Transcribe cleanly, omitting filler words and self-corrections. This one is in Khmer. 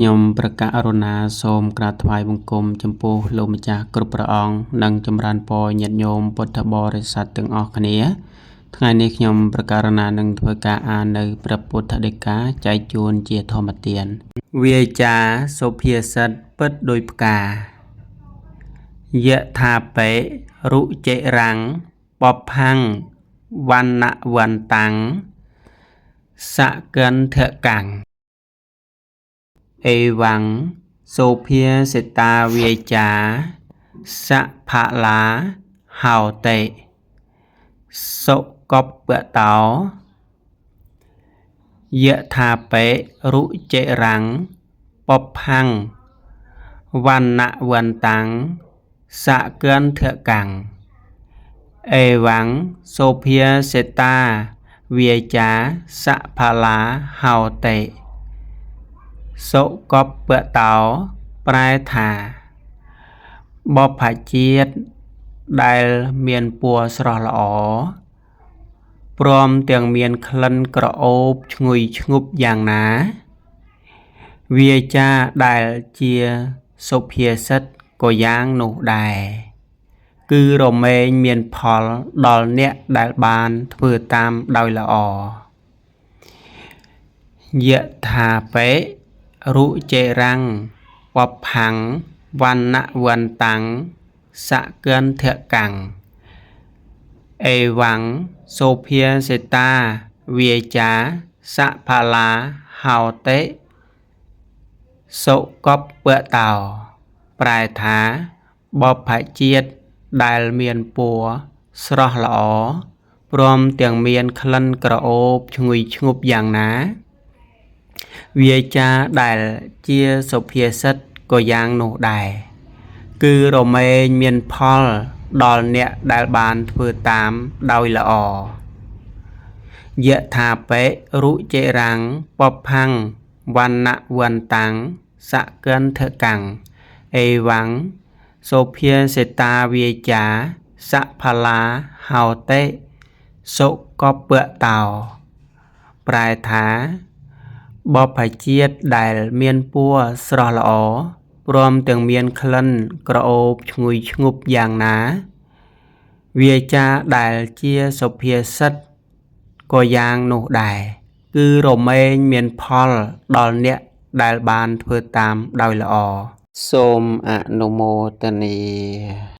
ខ្ញុំប្រកាសអរុណាសូមក្រាបថ្វាយបង្គំចំពោះលោកម្ចាស់គ្រប់ព្រះអង្គនិងចម្រើនពរញាតិញោមពុទ្ធបរិស័ទទាំងអស់គ្នាថ្ងៃនេះខ្ញុំប្រកាសអរុណានឹងធ្វើការអាននៅព្រះពុទ្ធដីកាចែកជូនជាធម្មទានវាចាសុភាសិតពិតដោយផ្កាយថាបេរុចិរាំងបបផាំងវណ្ណវន្តាំងសកិន្ថកាំងអេវ៉ាំងសូភាសិតាវាចាសផាឡាហោតេសុកបតោយថាបេរុចិរាំងបបផាំងវណ្ណវន្តាំងសកិន្ថកាំងអេវ៉ាំងសូភាសិតាវាចាសផាឡាហោតេសុកបតោប្រែថាបព្វជាតិដែលមានពណ៌ស្រស់ល្អព្រមទាំងមានក្លិនក្រអូបឈ្ងុយឈ្ងប់យ៉ាងណាវាចាដែលជាសុភាសិតក៏យ៉ាងនោះដែរគឺរមែងមានផលដល់អ្នកដែលបានធ្វើតាមដោយល្អយថាបេរុចិរាំងបបផាំងវណ្ណវន្តាំងសកិន្ថកាំងអេវ៉ាំងសូភាសិតាវាចាសផាឡាហោតេសុកបតោប្រែថាបព្វជាតិដែលមានពណ៌ស្រស់ល្អព្រមទាំងមានក្លិនក្រអូបឈ្ងុយឈ្ងប់យ៉ាងណាវាចាដែលជាសុភាសិតក៏យ៉ាងនោះដែរគឺរមែងមានផលដល់អ្នកដែលបានធ្វើតាមដោយល្អយថាបេរុចិរាំងបបផាំងវណ្ណវន្តាំងសកិន្ថកាំងអេវ៉ាំងសូភាសិតាវាចាសផាឡាហោតេសុកបតោប្រែថាបព្វជាតិដែលមានពណ៌ស្រស់ល្អព្រមទាំងមានក្លិនក្រអូបឈ្ងុយឈ្ងប់យ៉ាងណាវាចាដែលជាសុភាសិតក៏យ៉ាងនោះដែរគឺរមែងមានផលដល់អ្នកដែលបានធ្វើតាមដោយល្អសូមអនុមោទនា